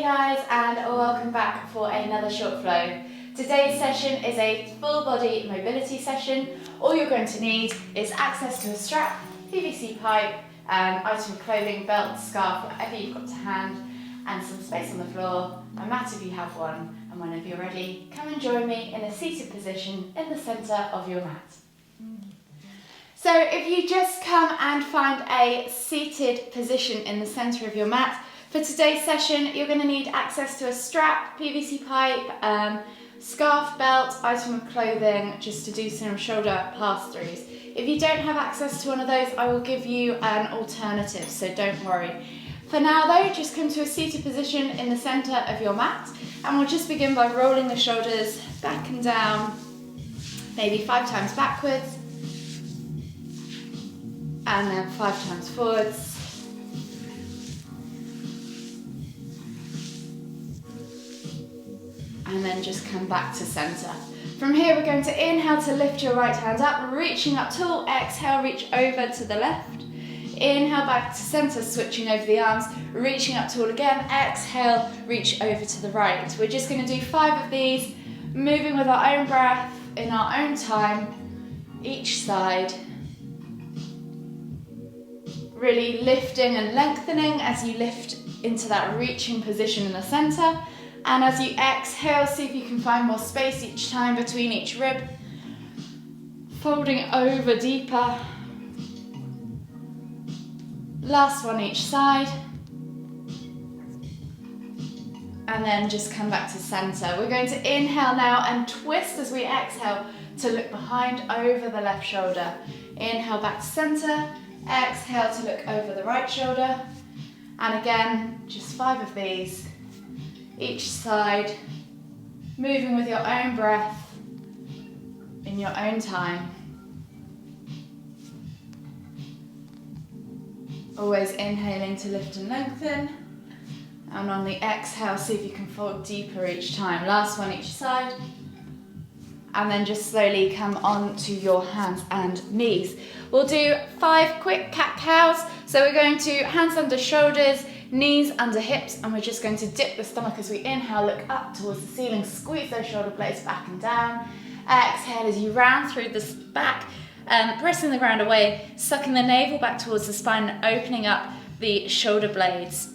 guys, and welcome back for another short flow. Today's session is a full body mobility session. All you're going to need is access to a strap, PVC pipe, item of clothing, belt, scarf, whatever you've got to hand, and some space on the floor, a mat if you have one, and whenever you're ready, come and join me in a seated position in the centre of your mat. So if you just come and find a seated position in the centre of your mat, for today's session you're going to need access to a strap, PVC pipe, scarf, belt, item of clothing, just to do some shoulder pass-throughs. If you don't have access to one of those, I will give you an alternative, so don't worry. For now though, just come to a seated position in the centre of your mat, and we'll just begin by rolling the shoulders back and down, maybe 5 times backwards, and then 5 times forwards. And then just come back to centre. From here we're going to inhale to lift your right hand up, reaching up tall, exhale, reach over to the left. Inhale back to centre, switching over the arms, reaching up tall again, exhale, reach over to the right. We're just going to do 5 of these, moving with our own breath, in our own time, each side. Really lifting and lengthening as you lift into that reaching position in the centre. And as you exhale, see if you can find more space each time between each rib. Folding over deeper. Last one each side. And then just come back to centre. We're going to inhale now and twist as we exhale to look behind over the left shoulder. Inhale back to centre. Exhale to look over the right shoulder. And again, just 5 of these. Each side, moving with your own breath, in your own time. Always inhaling to lift and lengthen. And on the exhale, see if you can fold deeper each time. Last one each side. And then just slowly come onto your hands and knees. We'll do 5 quick cat-cows. So we're going to hands under shoulders, knees under hips, and we're just going to dip the stomach as we inhale, look up towards the ceiling, squeeze those shoulder blades back and down. Exhale as you round through the back, pressing the ground away, sucking the navel back towards the spine, and opening up the shoulder blades.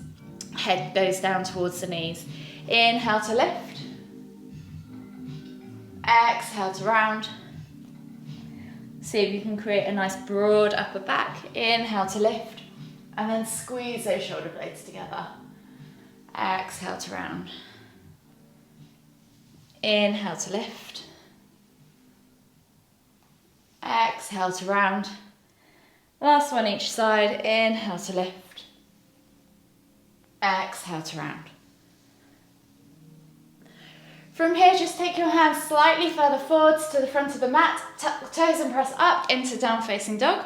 Head goes down towards the knees. Inhale to lift. Exhale to round. See if you can create a nice broad upper back. Inhale to lift. And then squeeze those shoulder blades together. Exhale to round. Inhale to lift. Exhale to round. Last one each side. Inhale to lift. Exhale to round. From here, just take your hands slightly further forwards to the front of the mat, tuck the toes and press up into down facing dog.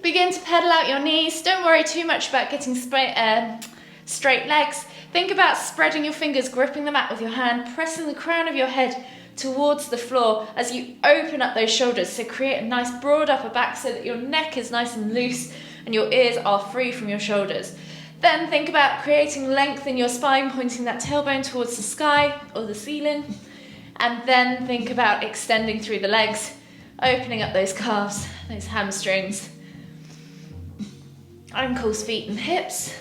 Begin to pedal out your knees. Don't worry too much about getting straight legs. Think about spreading your fingers, gripping the mat with your hand, pressing the crown of your head towards the floor as you open up those shoulders. So create a nice broad upper back so that your neck is nice and loose and your ears are free from your shoulders. Then think about creating length in your spine, pointing that tailbone towards the sky or the ceiling. And then think about extending through the legs, opening up those calves, those hamstrings, ankles, feet and hips.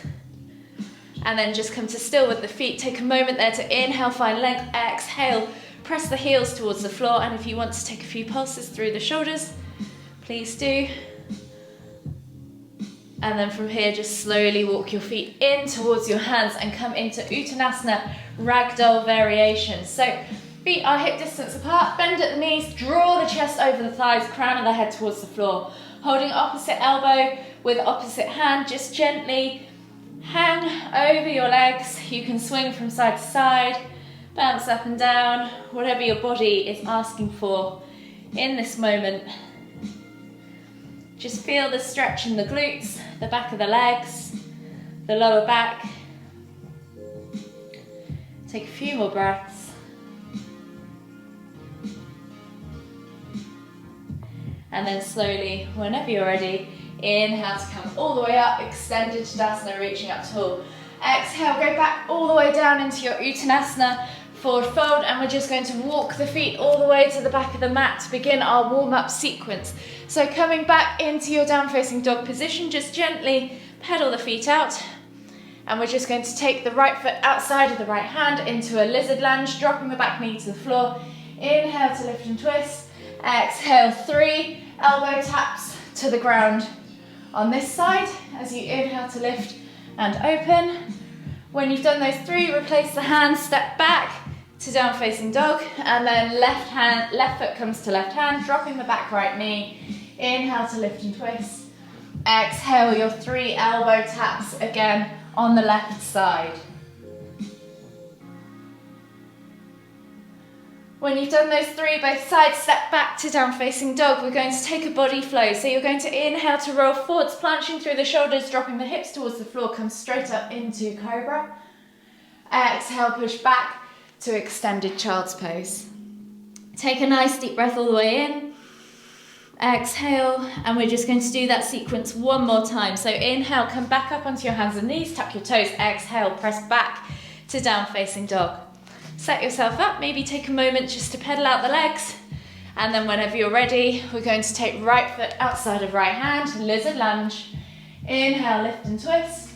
And then just come to still with the feet. Take a moment there to inhale, find length, exhale, press the heels towards the floor. And if you want to take a few pulses through the shoulders, please do. And then from here, just slowly walk your feet in towards your hands and come into Uttanasana Ragdoll variation. So feet are hip distance apart, bend at the knees, draw the chest over the thighs, crown of the head towards the floor. Holding opposite elbow with opposite hand, just gently hang over your legs. You can swing from side to side, bounce up and down, whatever your body is asking for in this moment. Just feel the stretch in the glutes, the back of the legs, the lower back. Take a few more breaths. And then slowly, whenever you're ready, inhale to come all the way up, extended Tadasana, reaching up tall. Exhale, go back all the way down into your Uttanasana forward fold, and we're just going to walk the feet all the way to the back of the mat to begin our warm-up sequence. So coming back into your down facing dog position, just gently pedal the feet out, and we're just going to take the right foot outside of the right hand into a lizard lunge, dropping the back knee to the floor. Inhale to lift and twist. Exhale, 3 elbow taps to the ground on this side as you inhale to lift and open. When you've done those 3, replace the hands, step back to down facing dog, and then left foot comes to left hand, dropping the back right knee. Inhale to lift and twist. Exhale, your 3 elbow taps again on the left side. When you've done those 3, both sides, step back to down facing dog. We're going to take a body flow. So you're going to inhale to roll forwards, planching through the shoulders, dropping the hips towards the floor, come straight up into cobra. Exhale, push back to extended child's pose. Take a nice deep breath all the way in. Exhale, and we're just going to do that sequence one more time. So inhale, come back up onto your hands and knees, tap your toes. Exhale, press back to down facing dog. Set yourself up, maybe take a moment just to pedal out the legs, and then whenever you're ready, we're going to take right foot outside of right hand, lizard lunge. Inhale, lift and twist.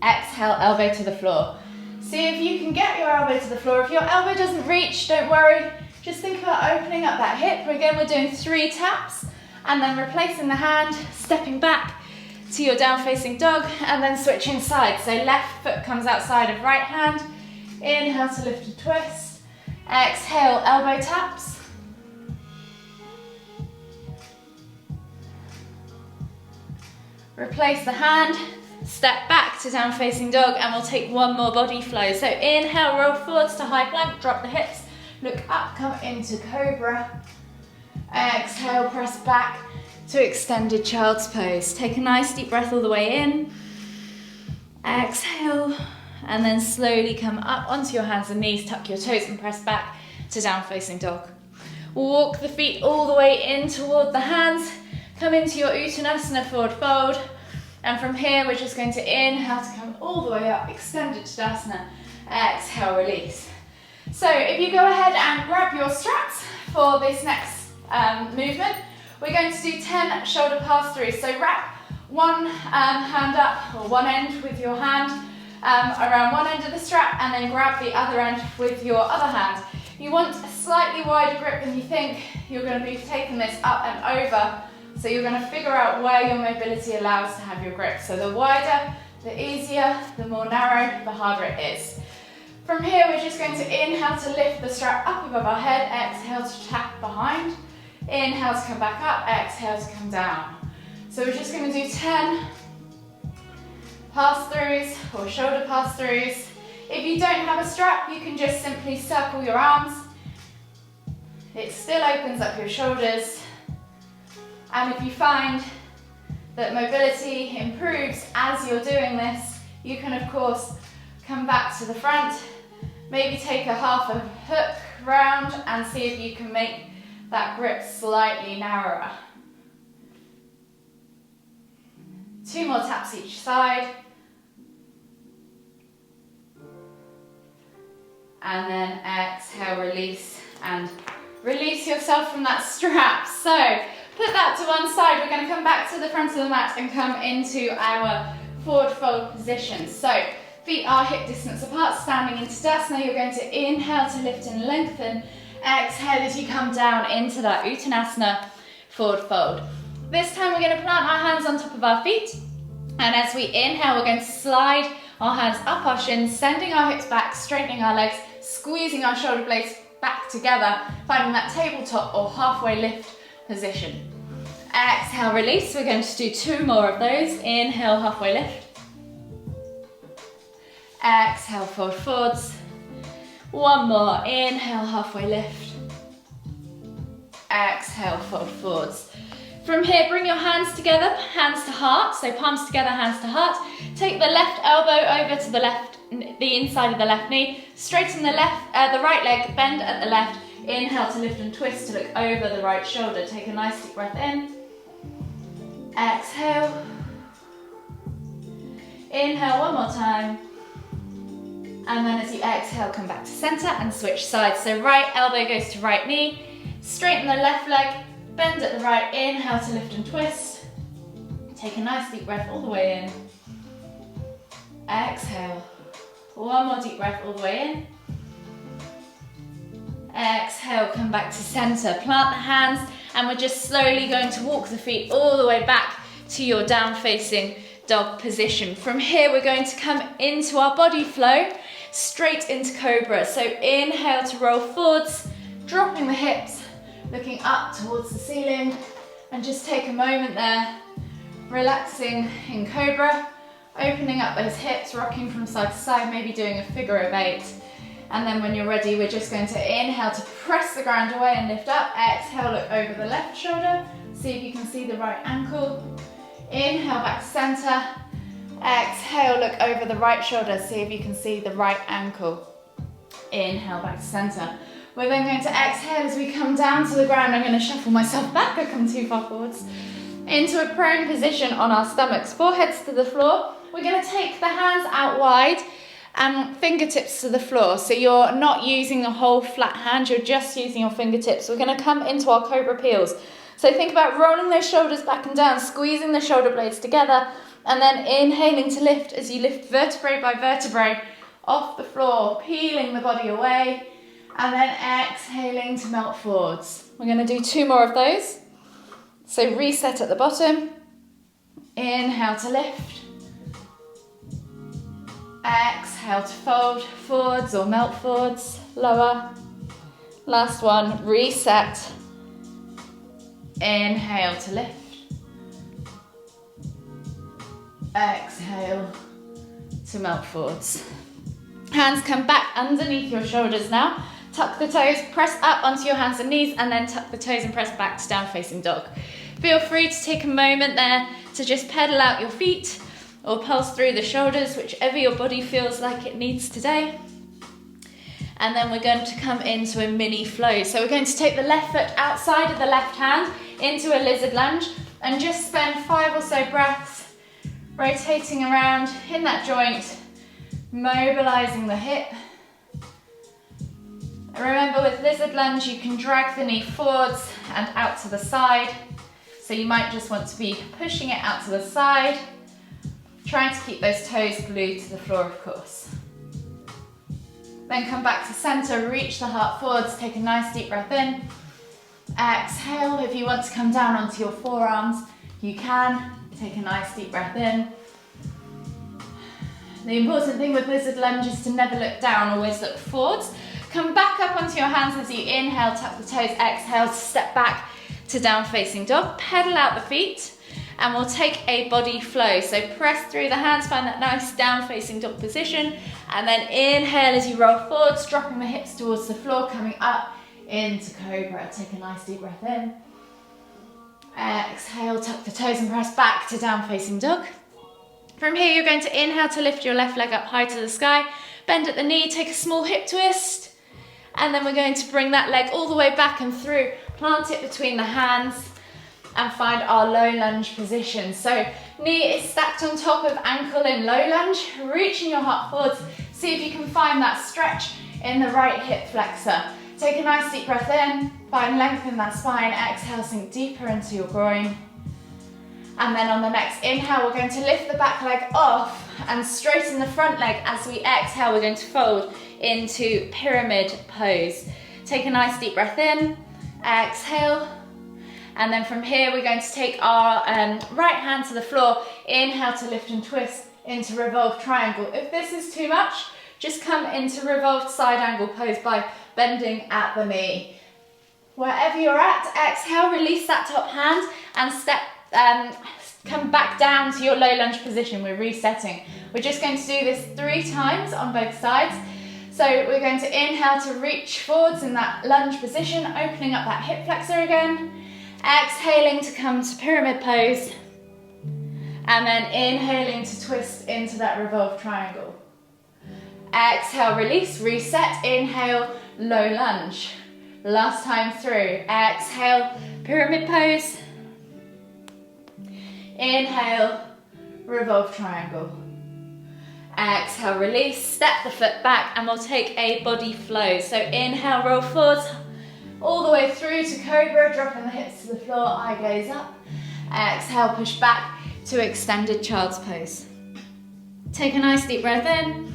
Exhale, elbow to the floor. See if you can get your elbow to the floor. If your elbow doesn't reach, don't worry. Just think about opening up that hip. Again, we're doing 3 taps, and then replacing the hand, stepping back to your down facing dog, and then switching sides. So left foot comes outside of right hand. Inhale to lift and twist. Exhale, elbow taps. Replace the hand, step back to down facing dog, and we'll take one more body flow. So inhale, roll forwards to high plank, drop the hips, look up, come into cobra. Exhale, press back to extended child's pose. Take a nice deep breath all the way in. Exhale. And then slowly come up onto your hands and knees, tuck your toes and press back to down facing dog. Walk the feet all the way in toward the hands, come into your Uttanasana forward fold, and from here we're just going to inhale to come all the way up, extended Tadasana, exhale, release. So if you go ahead and grab your straps for this next movement, we're going to do 10 shoulder pass-throughs. So wrap one hand up, or one end with your hand, around one end of the strap, and then grab the other end with your other hand. You want a slightly wider grip than you think. You're going to be taking this up and over, so you're going to figure out where your mobility allows to have your grip. So the wider, the easier, the more narrow, the harder it is. From here, we're just going to inhale to lift the strap up above our head, exhale to tap behind, inhale to come back up, exhale to come down. So we're just going to do 10 pass-throughs or shoulder pass-throughs. If you don't have a strap, you can just simply circle your arms. It still opens up your shoulders. And if you find that mobility improves as you're doing this, you can of course come back to the front, maybe take a half a hook round and see if you can make that grip slightly narrower. 2 more taps each side. And then exhale, release, and release yourself from that strap. So put that to one side. We're going to come back to the front of the mat and come into our forward fold position. So feet are hip distance apart, standing in Tadasana. You're going to inhale to lift and lengthen. Exhale as you come down into that Uttanasana forward fold. This time we're going to plant our hands on top of our feet. And as we inhale, we're going to slide our hands up our shins, sending our hips back, straightening our legs, squeezing our shoulder blades back together, finding that tabletop or halfway lift position. Exhale, release. We're going to do 2 more of those. Inhale, halfway lift. Exhale, fold forwards. 1 more. Inhale, halfway lift. Exhale, fold forwards. From here, bring your hands together, hands to heart, so palms together, hands to heart. Take the left elbow over to the inside of the left knee. Straighten the right leg, bend at the left. Inhale to lift and twist to look over the right shoulder. Take a nice deep breath in. Exhale. Inhale 1 more time. And then as you exhale, come back to center and switch sides. So right elbow goes to right knee, straighten the left leg, bend at the right, inhale to lift and twist. Take a nice deep breath all the way in. Exhale. One more deep breath all the way in. Exhale, come back to center. Plant the hands, and we're just slowly going to walk the feet all the way back to your down facing dog position. From here, we're going to come into our body flow, straight into cobra. So inhale to roll forwards, dropping the hips, looking up towards the ceiling, and just take a moment there, relaxing in cobra, opening up those hips, rocking from side to side, maybe doing a figure of 8. And then when you're ready, we're just going to inhale to press the ground away and lift up. Exhale, look over the left shoulder. See if you can see the right ankle. Inhale, back to center. Exhale, look over the right shoulder. See if you can see the right ankle. Inhale, back to center. We're then going to exhale as we come down to the ground. I'm going to shuffle myself back. I've come too far forwards. Into a prone position on our stomachs. Foreheads to the floor. We're going to take the hands out wide and fingertips to the floor. So you're not using a whole flat hand, you're just using your fingertips. We're going to come into our cobra peels. So think about rolling those shoulders back and down, squeezing the shoulder blades together, and then inhaling to lift as you lift vertebrae by vertebrae off the floor, peeling the body away, and then exhaling to melt forwards. We're going to do 2 more of those. So reset at the bottom, inhale to lift, exhale to fold forwards or melt forwards, lower. Last one, reset. Inhale to lift. Exhale to melt forwards. Hands come back underneath your shoulders now. Tuck the toes, press up onto your hands and knees, and then tuck the toes and press back to down facing dog. Feel free to take a moment there to just pedal out your feet or pulse through the shoulders, whichever your body feels like it needs today. And then we're going to come into a mini flow. So we're going to take the left foot outside of the left hand into a lizard lunge and just spend 5 or so breaths rotating around in that joint, mobilizing the hip. Remember, with lizard lunge, you can drag the knee forwards and out to the side. So you might just want to be pushing it out to the side, trying to keep those toes glued to the floor, of course. Then come back to center, reach the heart forwards, take a nice deep breath in. Exhale. If you want to come down onto your forearms, you can. Take a nice deep breath in. The important thing with lizard lunge is to never look down, always look forwards. Come back up onto your hands as you inhale, tuck the toes, exhale to step back to down facing dog. Pedal out the feet. And we'll take a body flow. So press through the hands, find that nice down facing dog position. And then inhale as you roll forwards, dropping the hips towards the floor, coming up into cobra. Take a nice deep breath in. Exhale, tuck the toes and press back to down facing dog. From here, you're going to inhale to lift your left leg up high to the sky. Bend at the knee, take a small hip twist. And then we're going to bring that leg all the way back and through. Plant it between the hands and find our low lunge position. So knee is stacked on top of ankle in low lunge, reaching your heart forwards. See if you can find that stretch in the right hip flexor. Take a nice deep breath in, find length in that spine, exhale, sink deeper into your groin. And then on the next inhale, we're going to lift the back leg off and straighten the front leg. As we exhale, we're going to fold into pyramid pose. Take a nice deep breath in, exhale. And then from here, we're going to take our right hand to the floor. Inhale to lift and twist into revolved triangle. If this is too much, just come into revolved side angle pose by bending at the knee. Wherever you're at, exhale, release that top hand and step, come back down to your low lunge position. We're resetting. We're just going to do this 3 times on both sides. So we're going to inhale to reach forwards in that lunge position, opening up that hip flexor again. Exhaling to come to pyramid pose, and then inhaling to twist into that revolved triangle. Exhale, release, reset, inhale, low lunge. Last time through, exhale, pyramid pose. Inhale, revolved triangle. Exhale, release, step the foot back, and we'll take a body flow. So inhale, roll forwards, all the way through to cobra, dropping the hips to the floor, eye gaze up. Exhale, push back to extended child's pose. Take a nice deep breath in,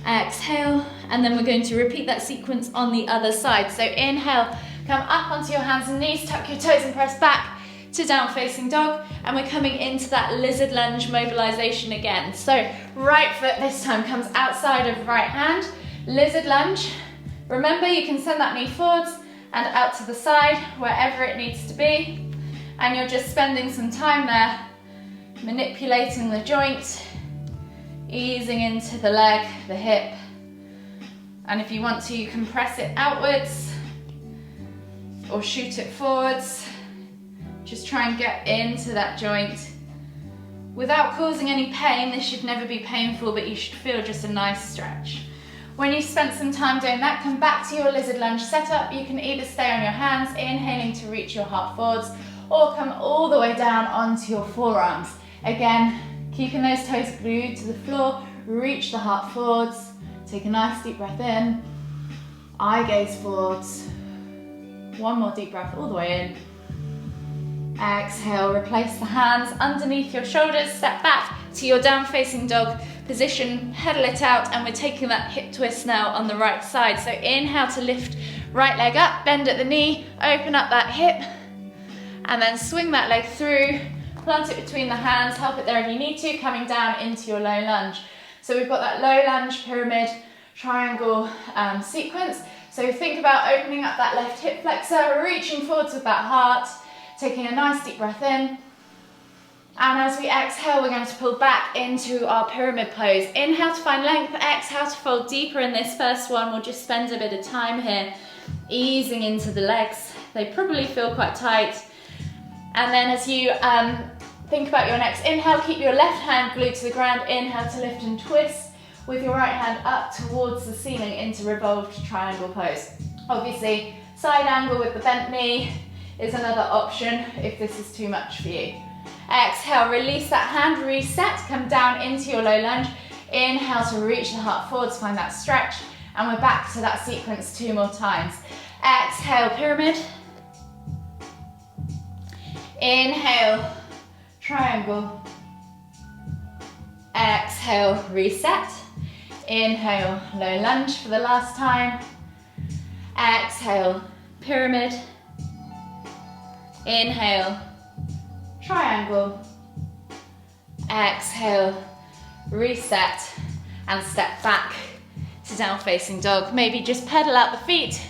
exhale, and then we're going to repeat that sequence on the other side. So inhale, come up onto your hands and knees, tuck your toes and press back to down facing dog, and we're coming into that lizard lunge mobilization again. So right foot this time comes outside of right hand, lizard lunge. Remember, you can send that knee forwards and out to the side, wherever it needs to be, and you're just spending some time there manipulating the joint, easing into the leg, the hip, and if you want to, you can press it outwards or shoot it forwards. Just try and get into that joint without causing any pain. This should never be painful, but you should feel just a nice stretch. When you've spent some time doing that, come back to your lizard lunge setup. You can either stay on your hands, inhaling to reach your heart forwards, or come all the way down onto your forearms. Again, keeping those toes glued to the floor, reach the heart forwards, take a nice deep breath in, eye gaze forwards, one more deep breath all the way in. Exhale, replace the hands underneath your shoulders, step back to your down facing dog position, pedal it out, and we're taking that hip twist now on the right side. So inhale to lift right leg up, bend at the knee, open up that hip, and then swing that leg through, plant it between the hands, help it there if you need to, coming down into your low lunge. So we've got that low lunge, pyramid, triangle sequence. So think about opening up that left hip flexor, reaching forwards with that heart, taking a nice deep breath in. And as we exhale, we're going to pull back into our pyramid pose. Inhale to find length, exhale to fold deeper in this first one. We'll just spend a bit of time here, easing into the legs. They probably feel quite tight. And then as you think about your next inhale, keep your left hand glued to the ground. Inhale to lift and twist with your right hand up towards the ceiling into revolved triangle pose. Obviously, side angle with the bent knee is another option if this is too much for you. Exhale, release that hand, reset, come down into your low lunge. Inhale to reach the heart forwards, find that stretch, and we're back to that sequence 2 more times. Exhale, pyramid. Inhale, triangle. Exhale, reset. Inhale, low lunge for the last time. Exhale, pyramid. Inhale, triangle. Exhale, reset, and step back to down facing dog. Maybe just pedal out the feet.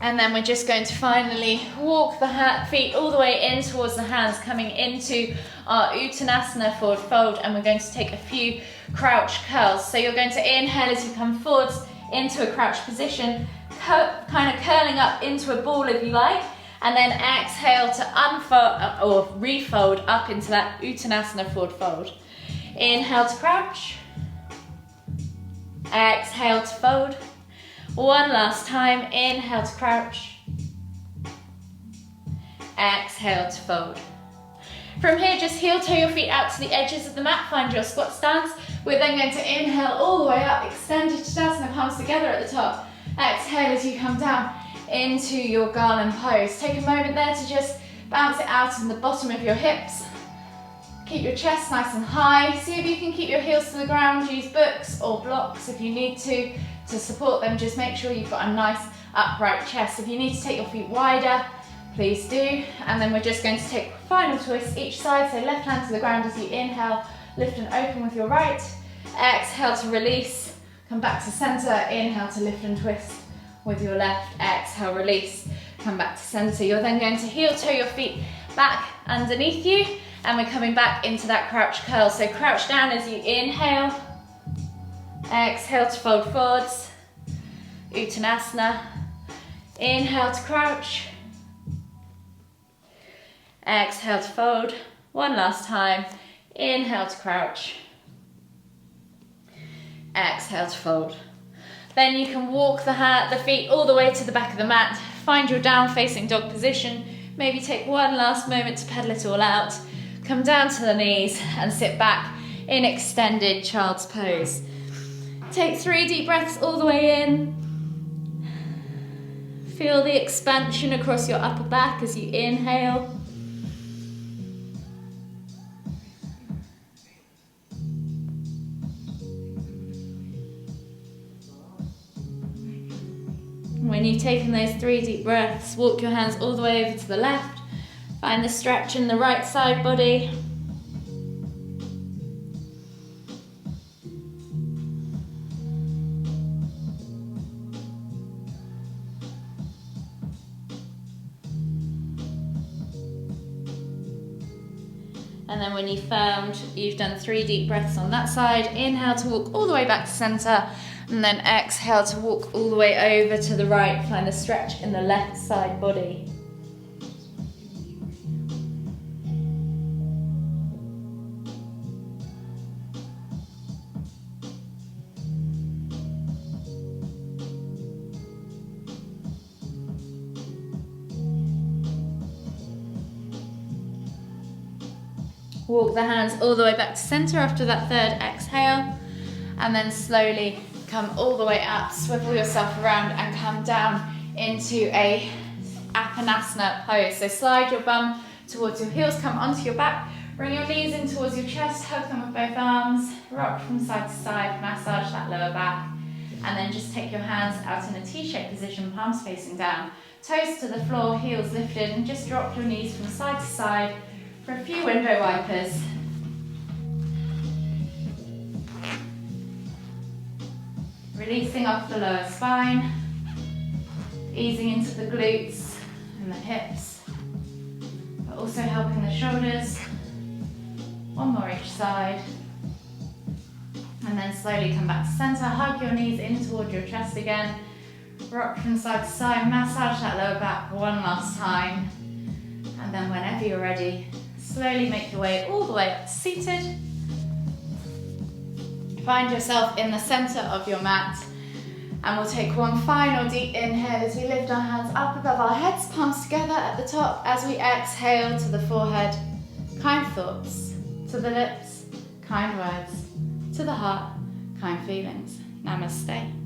And then we're just going to finally walk the feet all the way in towards the hands, coming into our Uttanasana forward fold, and we're going to take a few crouch curls. So you're going to inhale as you come forwards into a crouch position, kind of curling up into a ball if you like, and then exhale to unfold or refold up into that Uttanasana forward fold. Inhale to crouch, exhale to fold. One last time, inhale to crouch, exhale to fold. From here, just heel toe your feet out to the edges of the mat, find your squat stance. We're then going to inhale all the way up, extended Tadasana, palms together at the top. Exhale as you come down into your garland pose. Take a moment there to just bounce it out in the bottom of your hips. Keep your chest nice and high. See if you can keep your heels to the ground. Use books or blocks if you need to support them. Just make sure you've got a nice upright chest. If you need to take your feet wider, please do. And then we're just going to take final twist each side. So left hand to the ground as you inhale, lift and open with your right. Exhale to release, come back to center. Inhale to lift and twist with your left. Exhale, release, come back to center. You're then going to heel toe your feet back underneath you, and we're coming back into that crouch curl. So crouch down as you inhale. Exhale to fold forwards, Uttanasana. Inhale to crouch. Exhale to fold. One last time. Inhale to crouch. Exhale to fold. Then you can walk the feet all the way to the back of the mat. Find your down facing dog position. Maybe take one last moment to pedal it all out. Come down to the knees and sit back in extended child's pose. Take 3 deep breaths all the way in. Feel the expansion across your upper back as you inhale. When you've taken those 3 deep breaths, walk your hands all the way over to the left. Find the stretch in the right side body. And then when you've found you've done 3 deep breaths on that side, inhale to walk all the way back to center, and then exhale to walk all the way over to the right. Find the stretch in the left side body. Walk the hands all the way back to center after that 3rd exhale, and then slowly come all the way up, swivel yourself around and come down into a Apanasana pose. So slide your bum towards your heels, come onto your back, bring your knees in towards your chest, hug them with both arms, rock from side to side, massage that lower back, and then just take your hands out in a T-shaped position, palms facing down, toes to the floor, heels lifted, and just drop your knees from side to side for a few window wipers. Releasing off the lower spine, easing into the glutes and the hips, but also helping the shoulders. One more each side. And then slowly come back to center, hug your knees in toward your chest again, rock from side to side, massage that lower back one last time. And then whenever you're ready, slowly make your way all the way up to seated. Find yourself in the center of your mat, and we'll take one final deep inhale as we lift our hands up above our heads, palms together at the top as we exhale to the forehead. Kind thoughts to the lips, kind words to the heart, kind feelings. Namaste.